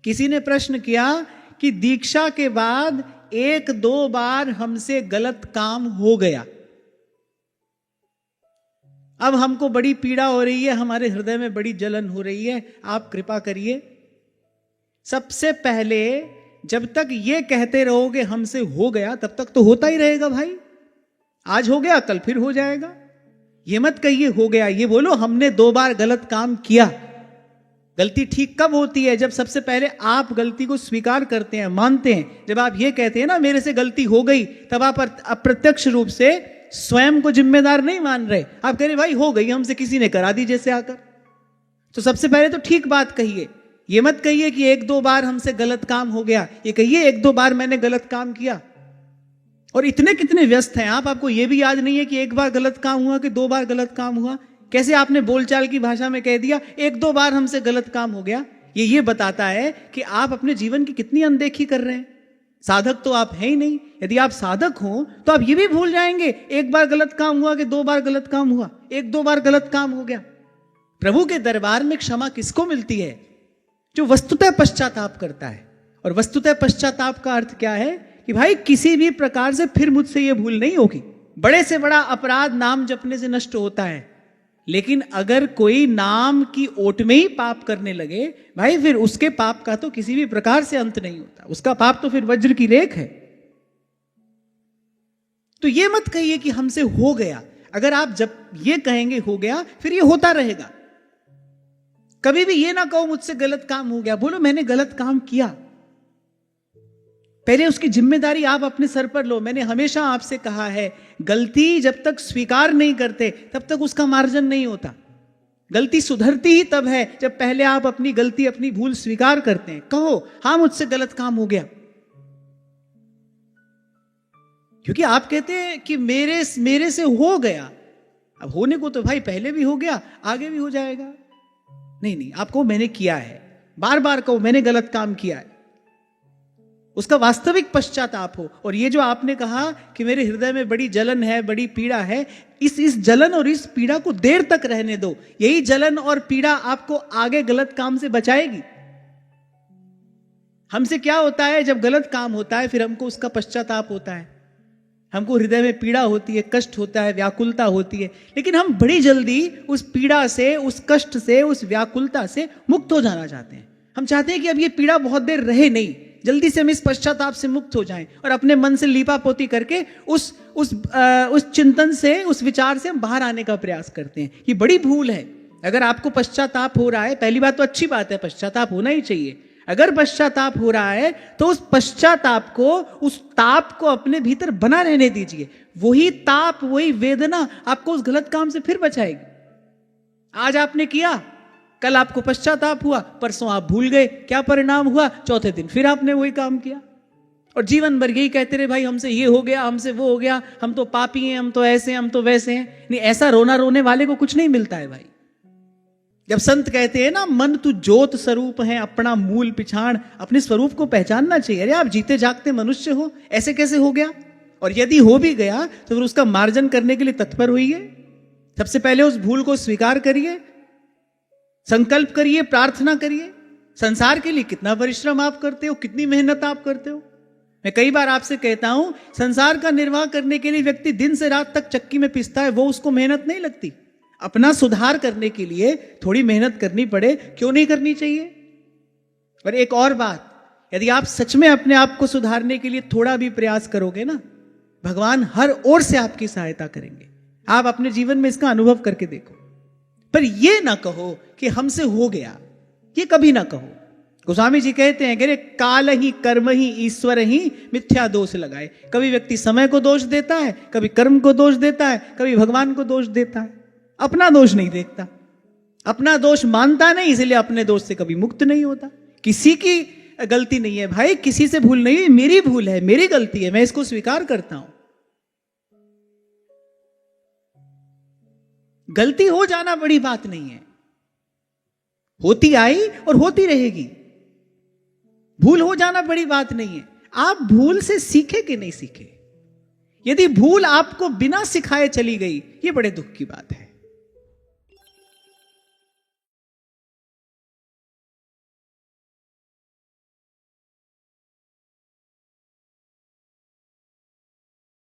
किसी ने प्रश्न किया कि दीक्षा के बाद 1-2 बार हमसे गलत काम हो गया, अब हमको बड़ी पीड़ा हो रही है, हमारे हृदय में बड़ी जलन हो रही है, आप कृपा करिए। सबसे पहले जब तक ये कहते रहोगे हमसे हो गया, तब तक तो होता ही रहेगा भाई। आज हो गया, कल फिर हो जाएगा। ये मत कहिए हो गया, ये बोलो हमने 2 बार गलत काम किया। गलती ठीक कब होती है? जब सबसे पहले आप गलती को स्वीकार करते हैं, मानते हैं। जब आप ये कहते हैं ना मेरे से गलती हो गई, तब आप अप्रत्यक्ष रूप से स्वयं को जिम्मेदार नहीं मान रहे। आप कह रहे भाई हो गई, हमसे किसी ने करा दी जैसे आकर। तो सबसे पहले तो ठीक बात कहिए। ये मत कहिए कि 1-2 बार हमसे गलत काम हो गया, ये कहिए 1-2 बार मैंने गलत काम किया। और इतने कितने व्यस्त हैं आप, आपको ये भी याद नहीं है कि 1 बार गलत काम हुआ कि 2 बार गलत काम हुआ। कैसे आपने बोलचाल की भाषा में कह दिया 1-2 बार हमसे गलत काम हो गया। ये बताता है कि आप अपने जीवन की कितनी अनदेखी कर रहे हैं। साधक तो आप हैं ही नहीं। यदि आप साधक हो तो आप ये भी भूल जाएंगे 1 बार गलत काम हुआ कि 2 बार गलत काम हुआ, 1-2 बार गलत काम हो गया। प्रभु के दरबार में क्षमा किसको मिलती है? जो वस्तुतः पश्चाताप करता है। और वस्तुतः पश्चाताप का अर्थ क्या है कि भाई किसी भी प्रकार से फिर मुझसे ये भूल नहीं होगी। बड़े से बड़ा अपराध नाम जपने से नष्ट होता है, लेकिन अगर कोई नाम की ओट में ही पाप करने लगे भाई, फिर उसके पाप का तो किसी भी प्रकार से अंत नहीं होता। उसका पाप तो फिर वज्र की रेख है। तो ये मत कहिए कि हमसे हो गया। अगर आप जब ये कहेंगे हो गया, फिर ये होता रहेगा। कभी भी ये ना कहो मुझसे गलत काम हो गया, बोलो मैंने गलत काम किया। पहले उसकी जिम्मेदारी आप अपने सर पर लो। मैंने हमेशा आपसे कहा है, गलती जब तक स्वीकार नहीं करते तब तक उसका मार्जन नहीं होता। गलती सुधरती ही तब है जब पहले आप अपनी गलती, अपनी भूल स्वीकार करते हैं। कहो हाँ मुझसे गलत काम हो गया, क्योंकि आप कहते हैं कि मेरे से हो गया। अब होने को तो भाई पहले भी हो गया, आगे भी हो जाएगा। नहीं, आप कहो मैंने किया है, बार बार कहो मैंने गलत काम किया है, उसका वास्तविक पश्चाताप हो। और ये जो आपने कहा कि मेरे हृदय में बड़ी जलन है, बड़ी पीड़ा है, इस जलन और इस पीड़ा को देर तक रहने दो। यही जलन और पीड़ा आपको आगे गलत काम से बचाएगी। हमसे क्या होता है, जब गलत काम होता है फिर हमको उसका पश्चाताप होता है, हमको हृदय में पीड़ा होती है, कष्ट होता है, व्याकुलता होती है। लेकिन हम बड़ी जल्दी उस पीड़ा से, उस कष्ट से, उस व्याकुलता से मुक्त हो जाना चाहते हैं। हम चाहते हैं कि अब ये पीड़ा बहुत देर रहे नहीं, जल्दी से हम इस पश्चाताप से मुक्त हो जाएं और अपने मन से लीपापोती करके उस चिंतन से, उस विचार से हम बाहर आने का प्रयास करते हैं। ये बड़ी भूल है। अगर आपको पश्चाताप हो रहा है, पहली बात तो अच्छी बात है, पश्चाताप होना ही चाहिए। अगर पश्चाताप हो रहा है तो उस पश्चाताप को, उस ताप को अपने भीतर बना रहने दीजिए। वही ताप, वही वेदना आपको उस गलत काम से फिर बचाएगी। आज आपने किया, कल आपको पश्चाताप हुआ, परसों आप भूल गए, क्या परिणाम हुआ? चौथे दिन फिर आपने वही काम किया और जीवन भर यही कहते रहे भाई हमसे ये हो गया, हमसे वो हो गया, हम तो पापी हैं, हम तो ऐसे हैं, हम तो वैसे हैं। नहीं, ऐसा रोना रोने वाले को कुछ नहीं मिलता है भाई। जब संत कहते हैं ना, मन तू ज्योत स्वरूप है, अपना मूल पिछाड़, अपने स्वरूप को पहचानना चाहिए। अरे आप जीते जागते मनुष्य हो, ऐसे कैसे हो गया? और यदि हो भी गया तो फिर उसका मार्जन करने के लिए तत्पर होइए। सबसे पहले उस भूल को स्वीकार करिए, संकल्प करिए, प्रार्थना करिए। संसार के लिए कितना परिश्रम आप करते हो, कितनी मेहनत आप करते हो। मैं कई बार आपसे कहता हूं, संसार का निर्वाह करने के लिए व्यक्ति दिन से रात तक चक्की में पिसता है, वो उसको मेहनत नहीं लगती। अपना सुधार करने के लिए थोड़ी मेहनत करनी पड़े, क्यों नहीं करनी चाहिए? और एक और बात, यदि आप सच में अपने आप को सुधारने के लिए थोड़ा भी प्रयास करोगे ना, भगवान हर ओर से आपकी सहायता करेंगे। आप अपने जीवन में इसका अनुभव करके देखो। पर यह ना कहो कि हमसे हो गया, ये कभी ना कहो। गोस्वामी जी कहते हैं कि काल ही कर्म ही ईश्वर ही मिथ्या दोष लगाए। कभी व्यक्ति समय को दोष देता है, कभी कर्म को दोष देता है, कभी भगवान को दोष देता है, अपना दोष नहीं देखता, अपना दोष मानता नहीं, इसलिए अपने दोष से कभी मुक्त नहीं होता। किसी की गलती नहीं है भाई, किसी से भूल नहीं, मेरी भूल है, मेरी गलती है, मैं इसको स्वीकार करता हूं। गलती हो जाना बड़ी बात नहीं है, होती आई और होती रहेगी। भूल हो जाना बड़ी बात नहीं है। आप भूल से सीखे कि नहीं सीखे? यदि भूल आपको बिना सिखाए चली गई, ये बड़े दुख की बात है।